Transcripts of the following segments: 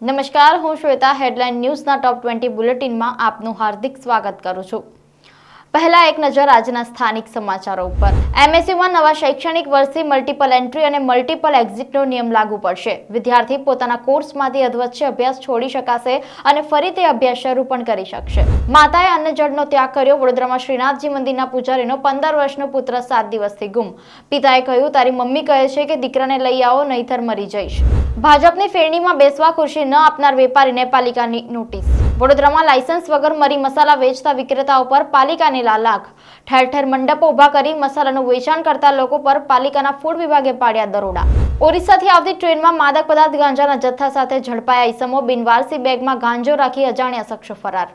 નમસ્કાર, હું શ્વેતા હેડલાઇન ન્યૂઝના ટોપ 20 બુલેટિનમાં આપનું હાર્દિક સ્વાગત કરું છું। પહેલા એક નજર આજના સ્થાનિક સમાચારો ઉપર। એમએસયુમાં નવા શૈક્ષણિક વર્ષથી મલ્ટિપલ એન્ટ્રી અને મલ્ટિપલ એક્ઝિટનો નિયમ લાગુ પડશે। વિદ્યાર્થી પોતાના કોર્સમાંથી અધવચ્ચે અભ્યાસ છોડી શકાશે અને ફરી તે અભ્યાસ શરૂ પણ કરી શકશે। માતાએ અન્નજળનો ત્યાગ કર્યો। વડોદરામાં શ્રીનાથજી મંદિરના પૂજારીનો 15 વર્ષનો પુત્ર 7 દિવસથી ગુમ। પિતાએ કહ્યું, તારી મમ્મી કહે છે કે દીકરાને લઈ આવો નહીતર મરી જઈશ। ભાજપની ફેરણીમાં બેસવા ખુરશી ન આપનાર વેપારીને પાલિકાની નોટિસ। વડોદરામાં લાયસન્સ વગર મરી મસાલા વેચતા વિક્રેતાઓ પર પાલિકાની લાલાખ। ઠેર ઠેર મંડપો ઉભા કરી મસાલાનું વેચાણ કરતા લોકો પર પાલિકાના ફૂડ વિભાગે પાડ્યા દરોડા। ઓરિસ્સાથી આવતી ટ્રેનમાં માદક પદાર્થ ગાંજાના જથ્થા સાથે ઝડપાયા ઈસમો। બિનવારસી બેગમાં ગાંજો રાખી અજાણ્યા શખ્સો ફરાર।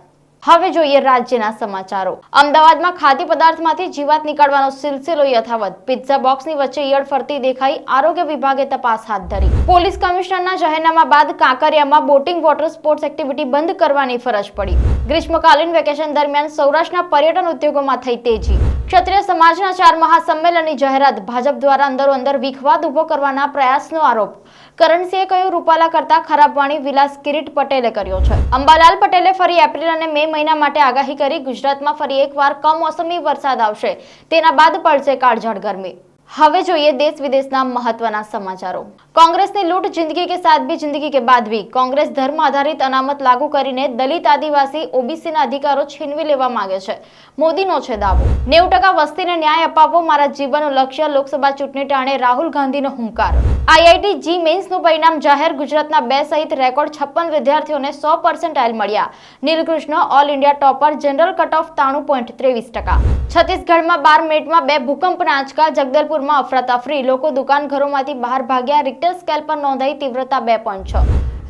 હવે જોઈએ રાજ્યના સમાચારો। અમદાવાદમાં ખાદ્ય પદાર્થમાંથી જીવાત નીકળવાનો સિલસિલો યથાવત। પિઝા બોક્સની વચ્ચે ઈયળ ફરતી દેખાઈ। આરોગ્ય વિભાગે તપાસ હાથ ધરી। પોલીસ કમિશનરના જાહેરનામા બાદ કાંકરિયામાં બોટિંગ વોટર સ્પોર્ટ્સ એક્ટિવિટી બંધ કરવાની ફરજ પડી। ગ્રીષ્મકાલીન વેકેશન દરમિયાન સૌરાષ્ટ્રના પર્યટન ઉદ્યોગોમાં થઈ તેજી। ક્ષત્રિય સમાજના 4 મહાસંમેલનની જાહેરાત। ભાજપ દ્વારા અંદરોઅંદર વિખવાદ ઉભો કરવાના પ્રયાસનો આરોપ। કરણસિંહે કહ્યું, રૂપાલા કરતા ખરાબ વાણી વિલાસ કિરીટ પટેલે કર્યો છે। અંબાલાલ પટેલે ફરી એપ્રિલ અને મે મહિના માટે આગાહી કરી। ગુજરાતમાં ફરી એકવાર કમોસમી વરસાદ આવશે, તેના બાદ પડશે કાળઝાળ ગરમી। હવે જોઈએ દેશ વિદેશના મહત્વના સમાચારો। कांग्रेसની લૂંટ જિંદગી કે સાથ ભી જિંદગી કે બાદ ભી। कांग्रेस ધર્મ આધારિત અનામત લાગુ કરીને દલિત આદિવાસી ઓબીસીના અધિકારો છીનવી લેવા માંગે છે। મોદીનો છે દાવો। 90% વસ્તીને ન્યાય અપાવવો મારા જીવનનું લક્ષ્ય। લોકસભા ચૂંટણી ટાણે રાહુલ ગાંધીનો હુંકાર। આઈઆઈટી જી મેન્સનું પરિણામ જાહેર। ગુજરાતના 2 સહિત રેકોર્ડ 56 વિદ્યાર્થીઓને 100% મળ્યા। Neelkrishna all India topper. General cut off 93.23%। છત્તીસગઢમાં 12 મિનિટમાં 2 ભૂકંપના આંચકા। જગદલપુરમાં અફરાતફરી। લોકો દુકાન ઘરોમાંથી બહાર ભાગ્યા। રિક્ટર સ્કેલ પર નોંધાઈ તીવ્રતા 2.6।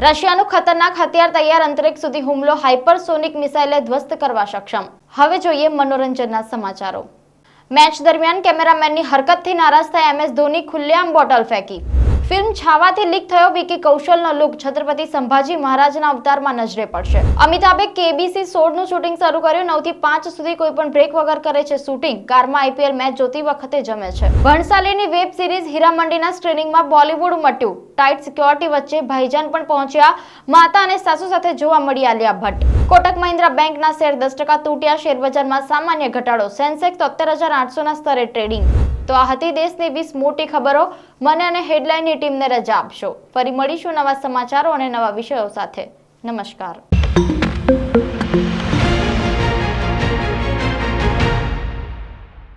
રશિયાનું ખતરનાક હથિયાર તૈયાર। અંતરિક્ષ સુધી હુમલો। હાઇપરસોનિક મિસાઇલે ધ્વસ્ત કરવા સક્ષમ। હવે જોઈએ મનોરંજનના સમાચારો। મેચ દરમિયાન કેમેરામેનની હરકતથી નારાજ થઈ એમએસ ધોની ખુલ્લેઆમ બોટલ ફેંકી। ફિલ્મ છાવાથી લીક થયો વિકી કૌશલનો લુક। છત્રપતિ સંભાજી મહારાજના અવતારમાં નજરે પડશે। અમિતાભે કેબીસી 16નું શૂટિંગ શરૂ કર્યું। 9 થી 5 સુધી કોઈ પણ બ્રેક વગર કરે છે શૂટિંગ। કારમાં આઈપીએલ મેચ જોતી વખતે જમે છે। ભણસાલીની વેબ સિરીઝ હીરામંડીના સ્ક્રીનિંગમાં બોલિવૂડ ઉમટ્યું। ટાઈટ સિક્યોરિટી વચ્ચે ભાઈજાન પણ પહોંચ્યા। માતા અને સાસુ સાથે જોવા મળી આલિયા ભટ્ટ। કોટક મહિન્દ્રા બેંકના શેર 10% તૂટ્યા। શેરબજારમાં સામાન્ય ઘટાડો। સેન્સેક્સ 73,800ના સ્તરે ટ્રેડિંગ। તો આ હતી દેશની 20 મોટી ખબરો। મને અને હેડલાઇનની ટીમને રજા આપશો। ફરી મળીશું નવા સમાચારો અને નવા વિષયો સાથે। નમસ્કાર।